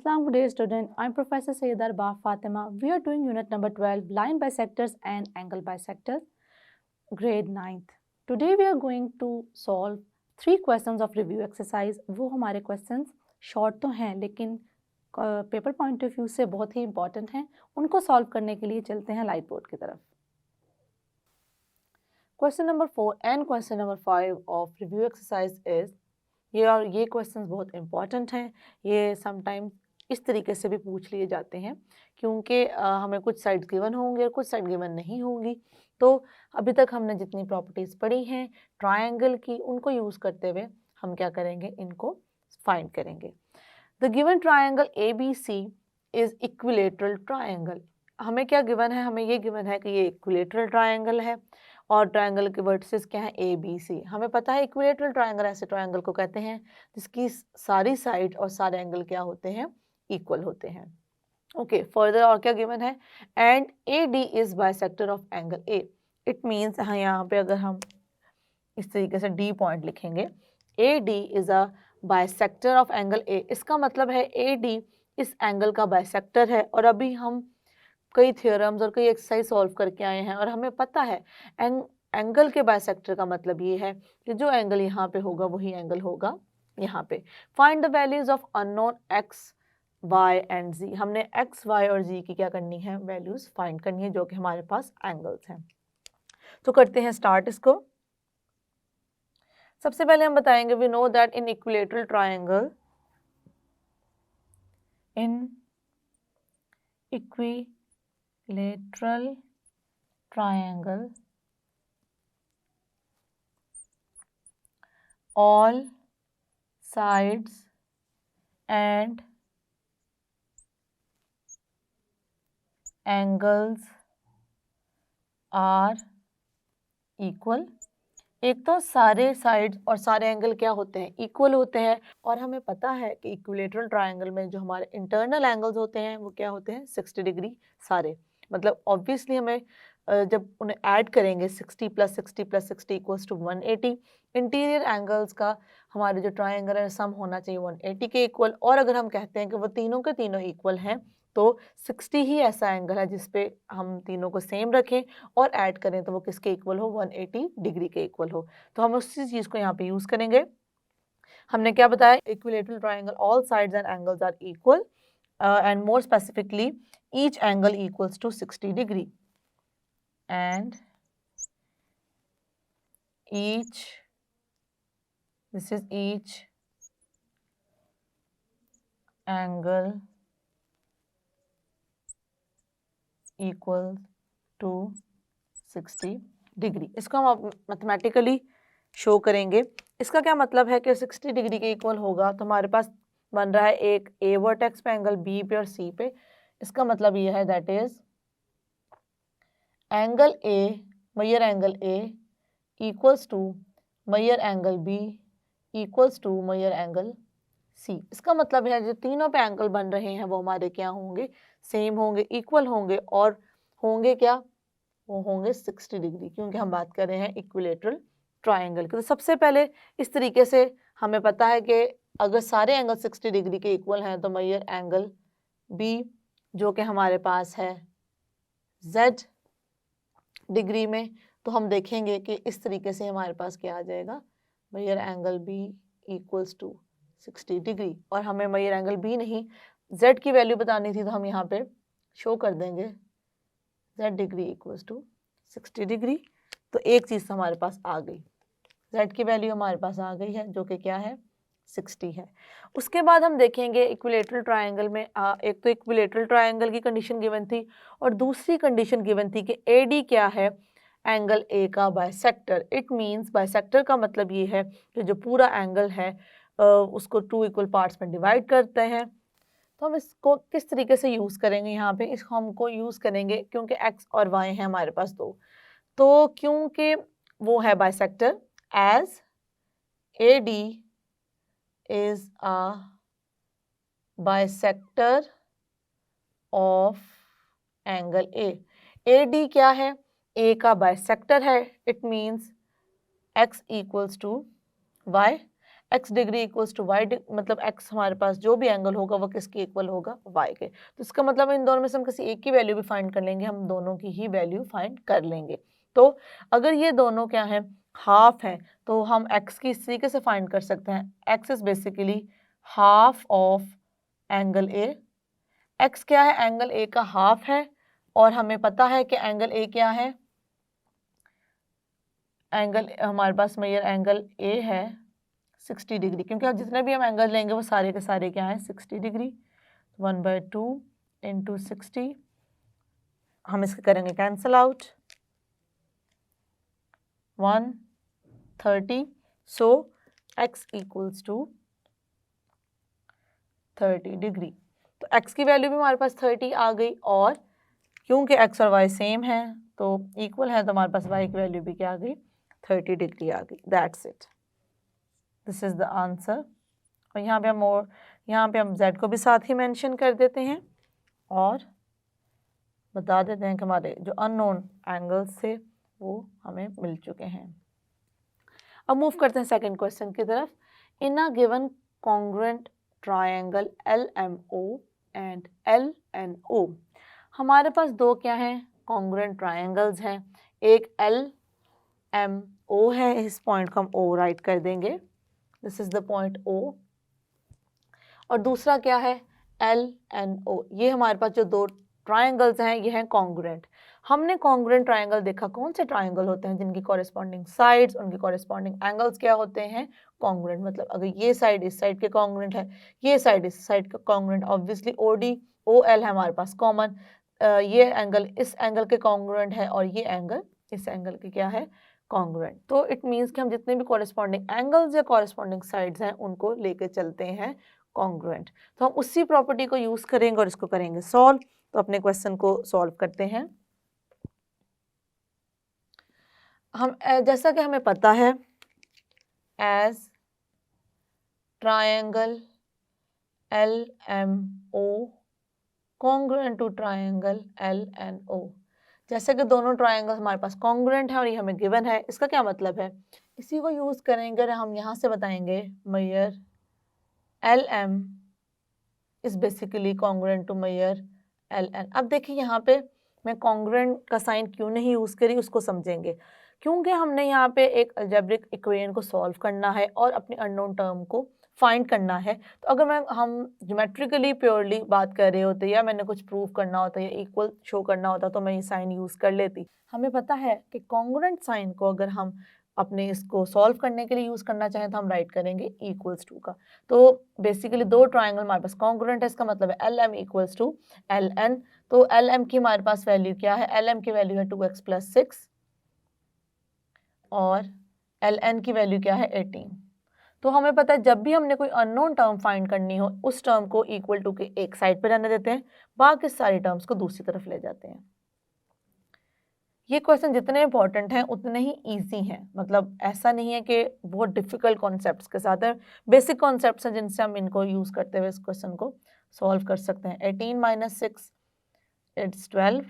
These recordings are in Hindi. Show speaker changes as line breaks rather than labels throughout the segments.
Assalamu alaikum student. I'm Professor Sayyid Arba Fatima. We are doing unit number 12, line bisectors and angle bisectors, grade 9th. Today we are going to solve 3 questions of review exercise. वो हमारे questions short तो हैं लेकिन पेपर पॉइंट ऑफ व्यू से बहुत ही इंपॉर्टेंट हैं. उनको सॉल्व करने के लिए चलते हैं लाइट बोर्ड की तरफ. Question number 4 and question number 5 of review exercise is ये क्वेश्चंस बहुत इंपॉर्टेंट हैं. ये समटाइम्स इस तरीके से भी पूछ लिए जाते हैं क्योंकि हमें कुछ साइड्स गिवन होंगे और कुछ साइड गिवन नहीं होंगी. तो अभी तक हमने जितनी प्रॉपर्टीज़ पढ़ी हैं ट्रायंगल की, उनको यूज़ करते हुए हम क्या करेंगे, इनको फाइंड करेंगे. The given triangle ABC is equilateral triangle. हमें क्या गिवन है, हमें ये गिवन है कि ये इक्विलेटरल ट्रायंगल है और ट्रायंगल के वर्टिसेस क्या है, ABC. हमें पता है इक्विलेटरल ट्रायंगल ऐसे ट्रायंगल को कहते हैं जिसकी सारी साइड और सारे एंगल क्या होते हैं, इक्वल होते हैं. ओके, फर्दर और क्या गिवन है, and AD is bisector of angle A. It means हाँ, यहाँ पे अगर हम इस तरीके से D पॉइंट लिखेंगे, AD is a bisector of angle A. इसका मतलब है AD इस एंगल का बाइसेक्टर है. और अभी हम कई थ्योरम्स और कई एक्सरसाइज सॉल्व करके आए हैं और हमें पता है एंगल के बाइसेक्टर का मतलब ये है कि जो एंगल यहाँ पे होगा वही एंगल होगा यहाँ पे. Find the values of unknown x, y and z. हमने x, y और z की क्या करनी है, वैल्यूज फाइंड करनी है जो कि हमारे पास एंगल्स हैं. तो करते हैं स्टार्ट इसको. सबसे पहले हम बताएंगे we know that in equilateral triangle, in equilateral triangle all sides and angles are equal. एक तो सारे साइड्स और सारे एंगल क्या होते हैं, इक्वल होते हैं. और हमें पता है कि इक्विलेटरल ट्रायंगल में जो हमारे इंटरनल एंगल्स होते हैं वो क्या होते हैं, 60 डिग्री सारे. मतलब ऑब्वियसली हमें जब उन्हें ऐड करेंगे 60 + 60 + 60 = 180. इंटीरियर एंगल्स का हमारे जो ट्रायंगल है सम होना चाहिए 180 के इक्वल. और अगर हम कहते हैं कि वो तीनों के तीनों इक्वल हैं तो 60 ही ऐसा एंगल है जिसपे हम तीनों को सेम रखें और ऐड करें तो वो किसके इक्वल हो, 180 डिग्री के इक्वल हो. तो हम उसी चीज़ को यहाँ पे यूज़ करेंगे. हमने क्या बताया, equilateral triangle all sides and angles are equal and more specifically each angle equals to 60 degree and each angle equals to 60 degree. इसको हम मैथमेटिकली शो करेंगे. इसका क्या मतलब है कि 60 डिग्री के इक्वल होगा तो हमारे पास बन रहा है एक A वर्टेक्स पे एंगल B पे और C पे. इसका मतलब ये है that is angle A, measure angle A equals to measure angle B equals to measure angle C. इसका मतलब है जो तीनों पे एंगल बन रहे हैं वो हमारे क्या होंगे, सेम होंगे, इक्वल होंगे. और होंगे क्या, वो होंगे 60 डिग्री क्योंकि हम बात कर रहे हैं इक्विलेटरल ट्रायंगल की. तो सबसे पहले इस तरीके से हमें पता है कि अगर सारे एंगल 60 डिग्री के इक्वल हैं तो मेजर एंगल B जो कि हमारे पास है Z डिग्री में, तो हम देखेंगे कि इस तरीके से हमारे पास क्या आ जाएगा, measure angle B equals to 60 degree. और हमें मेजर एंगल B नहीं Z की वैल्यू बतानी थी तो हम यहाँ पे शो कर देंगे Z degree equals to 60 degree. तो एक चीज़ हमारे पास आ गई, Z की वैल्यू हमारे पास आ गई है जो कि क्या है, 60 है. उसके बाद हम देखेंगे इक्विलेटरल ट्रायंगल में एक तो इक्विलेटरल ट्रायंगल की कंडीशन गिवन थी और दूसरी कंडीशन गिवन थी कि AD क्या है, एंगल A का बाइसेक्टर. इट मींस बाइसेक्टर का मतलब ये है कि जो पूरा एंगल है उसको 2 इक्वल पार्ट्स में डिवाइड करते हैं. तो हम इसको किस तरीके से यूज़ करेंगे, यहाँ पे इसको हमको यूज़ करेंगे क्योंकि x और y हैं हमारे पास दो, तो क्योंकि वो है bisector as AD is a bisector of angle A. AD क्या है, A का बाइसेक्टर है. It means x equals to y x degree equals to y, मतलब x हमारे पास जो भी एंगल होगा वो किसके इक्वल होगा, y के। तो इसका मतलब इन दोनों में से हम किसी एक की वैल्यू भी फाइंड कर लेंगे, हम दोनों की ही वैल्यू फाइंड कर लेंगे। तो अगर ये दोनों क्या है, हाफ है, तो हम x की इस तरीके से फाइंड कर सकते हैं, x is basically half of angle A. x क्या है, एंगल ए का हाफ है, और हमें पता है कि एंगल ए क्या है, एंगल हमारे पास मेजर एंगल ए है 60 डिग्री, क्योंकि अब जितने भी हम एंगल लेंगे वो सारे के सारे क्या है 60 डिग्री। 1/2 इंटू 60, हम इसके करेंगे cancel out, 130। So x equals to 30 degree. तो x की वैल्यू भी हमारे पास 30 आ गई, और क्योंकि x और y सेम है तो इक्वल है, तो हमारे पास y की वैल्यू भी क्या आ गई, 30 डिग्री आ गई। That's it, this is the answer. और यहाँ पे हम z को भी साथ ही मेंशन कर देते हैं और बता देते हैं कि हमारे जो अननोन एंगल्स थे वो हमें मिल चुके हैं। अब मूव करते हैं सेकंड क्वेश्चन की तरफ। In a given congruent triangle LMO and LNO, हमारे पास दो क्या हैं, कॉन्ग्रुएंट ट्रायंगल्स हैं। एक LMO है, इस पॉइंट को हम O राइट कर देंगे, this is the point O। और दूसरा क्या है, LNO। ये हमारे पास जो दो ट्रायंगल्स हैं ये हैं कॉन्ग्रुएंट। हमने कॉन्ग्रुएंट ट्रायंगल देखा, कौन से ट्रायंगल होते हैं जिनकी कॉरेस्पॉन्डिंग साइड्स, उनके कॉरेस्पॉन्डिंग एंगल्स क्या होते हैं, कॉन्ग्रुएंट। मतलब अगर ये साइड इस साइड के कॉन्ग्रुएंट है, ये साइड इस साइड का कॉन्ग्रुएंट, ऑब्वियसली OD OL है हमारे पास कॉमन, ये एंगल इस एंगल के कॉन्ग्रुएंट है और ये एंगल इस एंगल के क्या है, कॉन्ग्रुएंट। तो इट मीन्स कि हम जितने भी कॉरेस्पॉन्डिंग एंगल्स या कॉरेस्पॉन्डिंग साइड्स हैं उनको लेके चलते हैं कॉन्ग्रुएंट। तो हम उसी प्रॉपर्टी को यूज करेंगे और इसको करेंगे सॉल्व। तो अपने क्वेश्चन को सॉल्व करते हैं। हम जैसा कि हमें पता है, as triangle LMO congruent to triangle LNO, जैसे कि दोनों ट्रायंगल हमारे पास कॉन्ग्रुएंट है और ये हमें गिवन है, इसका क्या मतलब है, इसी को यूज करेंगे और हम यहाँ से बताएंगे measure LM is basically congruent to measure LN। अब देखिए यहाँ पे मैं कॉन्ग्रुएंट का साइन क्यों नहीं यूज करी उसको समझेंगे, क्योंकि हमने यहाँ पे एक अलजेब्रिक इक्वेशन को सॉल्व करना है और अपनी अननोन टर्म को फाइंड करना है। तो अगर हम ज्योमेट्रिकली प्योरली बात कर रहे होते या मैंने कुछ प्रूव करना होता या इक्वल शो करना होता तो मैं ये साइन यूज कर लेती। हमें पता है कि कॉन्ग्रुएंट साइन को अगर हम अपने इसको सॉल्व करने के लिए यूज करना चाहें तो हम राइट करेंगे इक्वल्स टू का। तो बेसिकली दो ट्रायंगल हमारे पास कॉन्ग्रुएंट है, इसका मतलब है LM इक्वल्स टू LN। तो LM की हमारे पास वैल्यू क्या है, LM की वैल्यू है 2x + 6 और LN की वैल्यू क्या है 18। तो हमें पता है जब भी हमने कोई अननोन टर्म फाइंड करनी हो उस टर्म को इक्वल टू के एक साइड पे रहने देते हैं, बाकी सारी टर्म्स को दूसरी तरफ ले जाते हैं। ये क्वेश्चन जितने इंपॉर्टेंट हैं उतने ही इजी हैं, मतलब ऐसा नहीं है कि बहुत डिफिकल्ट कॉन्सेप्ट्स के साथ है, बेसिक कॉन्सेप्ट्स हैं जिनसे हम इनको यूज करते हुए इस क्वेश्चन को सॉल्व कर सकते हैं। 18 - 6 it's 12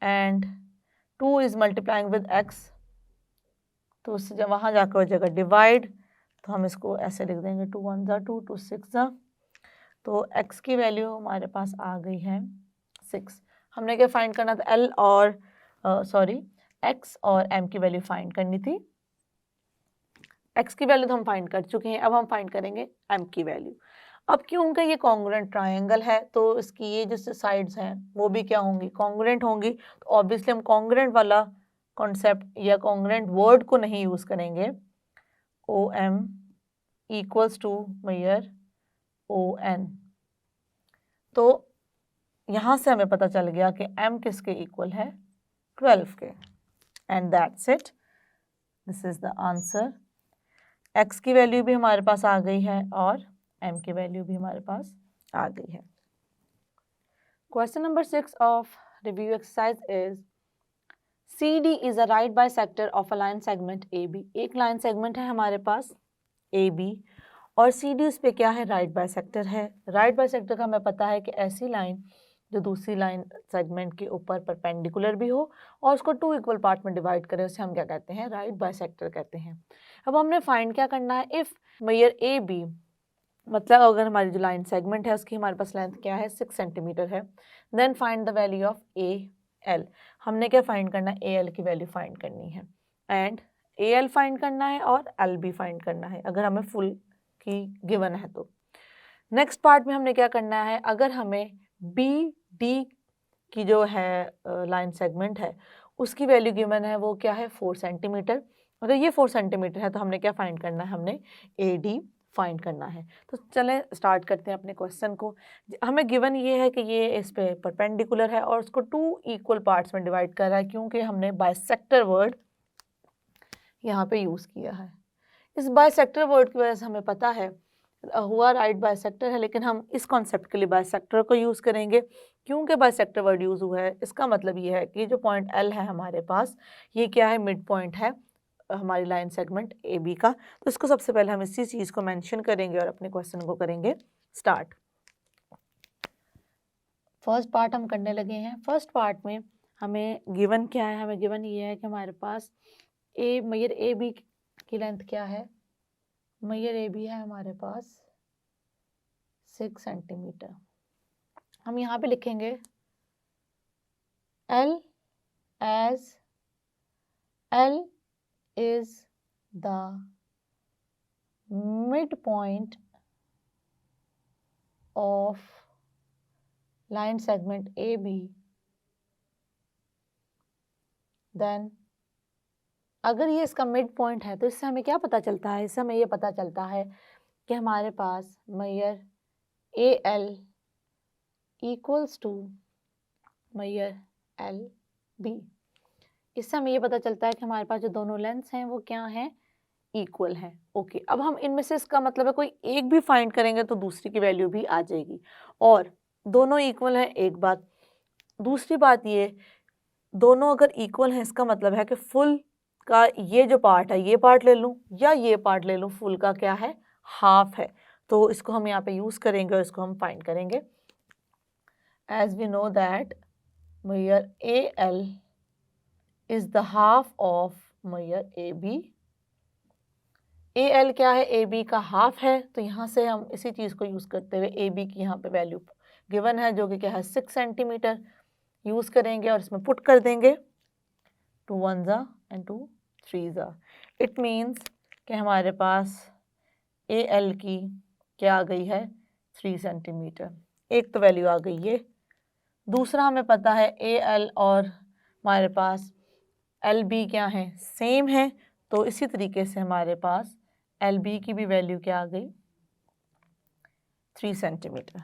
and 2 is multiplying with x, तो उससे जब वहाँ जाकर हो जाएगा डिवाइड, तो हम इसको ऐसे लिख देंगे 2 × 1 = 2, 2 × 6 = तो x की वैल्यू हमारे पास आ गई है 6। हमने क्या फाइंड करना था, L और x और m की वैल्यू फाइंड करनी थी। x की वैल्यू तो हम फाइंड कर चुके हैं, अब हम फाइंड करेंगे m की वैल्यू। अब क्योंकि ये कॉन्ग्रुएंट ट्रायंगल है तो इसकी ये जो साइड्स हैं वो भी क्या होंगी, कॉन्ग्रुएंट होंगी। तो ऑब्वियसली हम कॉन्ग्रुएंट वाला कॉन्सेप्ट या कॉन्ग्रुएंट वर्ड को नहीं यूज करेंगे। OM equals to measure ON। तो यहाँ से हमें पता चल गया कि m किसके इक्वल है, 12 के। And that's it, this is the answer. x की वैल्यू भी हमारे पास आ गई है और m की वैल्यू भी हमारे पास आ गई है। Question number 6 of review exercise is CD is a right bisector of a line segment AB। एक लाइन सेगमेंट है हमारे पास AB और CD उस पे क्या है, राइट बाइसेक्टर है। राइट बाइसेक्टर का हमें पता है कि ऐसी लाइन जो दूसरी लाइन सेगमेंट के ऊपर परपेंडिकुलर भी हो और उसको 2 इक्वल पार्ट में डिवाइड करें, उसे हम क्या कहते हैं, राइट बाइसेक्टर कहते हैं। अब हमने फाइंड क्या करना है, इफ़ मेजर ए बी, मतलब अगर हमारी जो लाइन सेगमेंट है उसकी हमारे पास लेंथ क्या है, 6 सेंटीमीटर है, then find the value of A L. हमने क्या फाइंड करना है, ए एल की वैल्यू फाइंड करनी है, एंड ए एल फाइंड करना है और एल बी फाइंड करना है अगर हमें फुल की गिवन है तो। नेक्स्ट पार्ट में हमने क्या करना है, अगर हमें बी डी की जो है लाइन सेगमेंट है उसकी वैल्यू गिवन है, वो क्या है, 4 सेंटीमीटर। अगर ये 4 सेंटीमीटर है तो हमने क्या फाइंड करना है, हमने ए डी फाइंड करना है। तो चलें स्टार्ट करते हैं अपने क्वेश्चन को। हमें गिवन ये है कि ये इस पे परपेंडिकुलर है और उसको 2 इक्वल पार्ट्स में डिवाइड कर रहा है, क्योंकि हमने बाइसेक्टर वर्ड यहाँ पे यूज़ किया है। इस बाइसेक्टर वर्ड की वजह से हमें पता है हुआ राइट बाइसेक्टर है, लेकिन हम इस कॉन्सेप्ट के लिए बाइसेक्टर को यूज़ करेंगे। क्योंकि बाइसेक्टर वर्ड यूज़ हुआ है, इसका मतलब ये है कि जो पॉइंट एल है हमारे पास, ये क्या है, मिड पॉइंट है हमारी लाइन सेगमेंट ए बी का। तो इसको सबसे पहले हम इसी चीज़ को मेंशन करेंगे और अपने क्वेश्चन को करेंगे स्टार्ट। फर्स्ट पार्ट हम करने लगे हैं। फर्स्ट पार्ट में हमें गिवन क्या है, हमें गिवन ये है कि हमारे पास मेजर ए बी की लेंथ क्या है, मेजर ए बी है हमारे पास 6 सेंटीमीटर। हम यहाँ पे लिखेंगे L as L is the midpoint of line segment AB, then अगर ये इसका मिड पॉइंट है तो इससे हमें क्या पता चलता है, इससे हमें ये पता चलता है कि हमारे पास measure A L equals to measure L B. इससे हमें ये पता चलता है कि हमारे पास जो दोनों लेंथ्स हैं वो क्या हैं, इक्वल है। ओके, अब हम इनमें से इसका मतलब है कोई एक भी फाइंड करेंगे तो दूसरी की वैल्यू भी आ जाएगी, और दोनों इक्वल है एक बात। दूसरी बात ये, दोनों अगर इक्वल हैं इसका मतलब है कि फुल का ये जो पार्ट है ये पार्ट ले लूँ या ये पार्ट ले लूँ, फुल का क्या है, हाफ है। तो इसको हम यहाँ पे यूज़ करेंगे और इसको हम फाइंड करेंगे। As we know that measure A L is the half of measure A B. A L क्या है, ए बी का हाफ है, तो यहाँ से हम इसी चीज़ को यूज़ करते हुए ए बी की यहाँ पे वैल्यू गिवन है जो कि क्या है 6 सेंटीमीटर, यूज़ करेंगे और इसमें पुट कर देंगे 2 1 ज़ा एंड 2 3 ज़ा। इट मीन्स कि हमारे पास ए एल की क्या आ गई है, 3 सेंटीमीटर। एक तो वैल्यू आ गई है, दूसरा हमें पता है ए एल और हमारे पास एल बी क्या है, सेम है, तो इसी तरीके से हमारे पास एल बी की भी वैल्यू क्या आ गई, 3 सेंटीमीटर।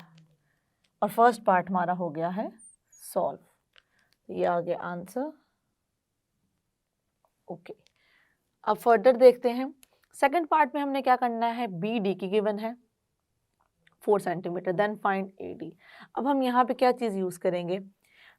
और फर्स्ट पार्ट हमारा हो गया है सॉल्व। ये आ गया आंसर। ओके, अब फर्दर देखते हैं। सेकंड पार्ट में हमने क्या करना है, बी डी की गिवन है 4 centimetre, then find A D. अब हम यहाँ पे क्या चीज़ यूज़ करेंगे,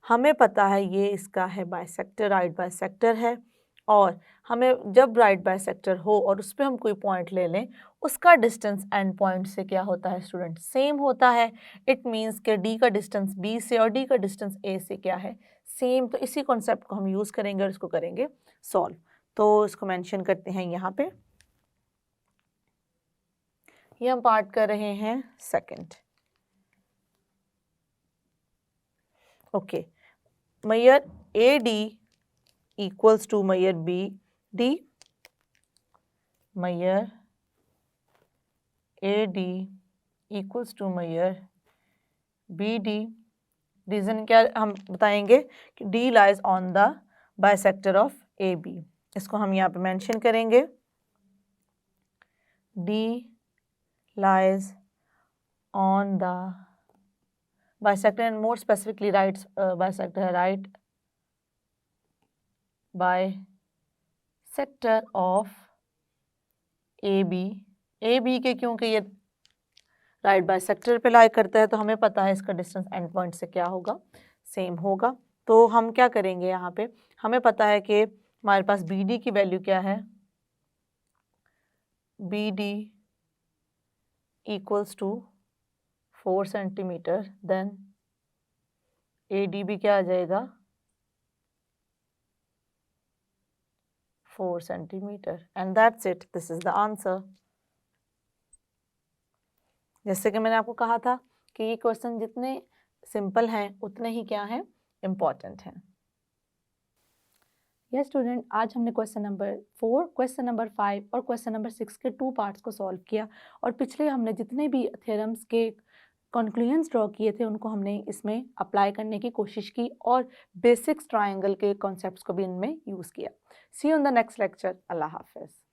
हमें पता है ये इसका है बाइसेक्टर, राइट बाइसेक्टर है, और हमें जब राइट बाइसेक्टर हो और उस पर हम कोई पॉइंट ले लें, उसका डिस्टेंस एंड पॉइंट से क्या होता है स्टूडेंट, सेम होता है। इट मीन्स कि डी का डिस्टेंस बी से और डी का डिस्टेंस ए से क्या है, सेम। तो इसी कॉन्सेप्ट को हम यूज़ करेंगे और इसको करेंगे सॉल्व। तो इसको मेंशन करते हैं यहाँ पे, ये हम पार्ट कर रहे हैं second. Okay, measure A D equals to measure B D, measure AD equals to measure BD। Reason क्या हम बताएंगे कि D lies on the bisector of AB। इसको हम यहाँ पे मेंशन करेंगे, D lies on the bisector and more specifically right bisector, right bisector of AB। AB के क्योंकि ये राइट बाइसेक्टर पे लाई करता है तो हमें पता है इसका डिस्टेंस एंड पॉइंट से क्या होगा, सेम होगा। तो हम क्या करेंगे, यहाँ पे हमें पता है कि हमारे पास बी डी की वैल्यू क्या है, B D equals to 4 centimetre, then ADB क्या आ जाएगा 4 centimetre and that's it, this is the answer. जैसे कि मैंने आपको कहा था कि ये क्वेश्चन जितने सिंपल हैं उतने ही क्या हैं, इम्पॉर्टेंट हैं। यस स्टूडेंट, आज हमने क्वेश्चन नंबर 4, क्वेश्चन नंबर 5 और क्वेश्चन नंबर 6 के 2 पार्ट्स को सॉल्व किया और पिछले हमने जितने भी थ्योरम्स के कंक्लूजन्स ड्रॉ किए थे उनको हमने इसमें अप्लाई करने की कोशिश की और बेसिक्स ट्रायंगल के कॉन्सेप्ट्स को भी इनमें यूज़ किया। See you in the next lecture. अल्लाह हाफिज़।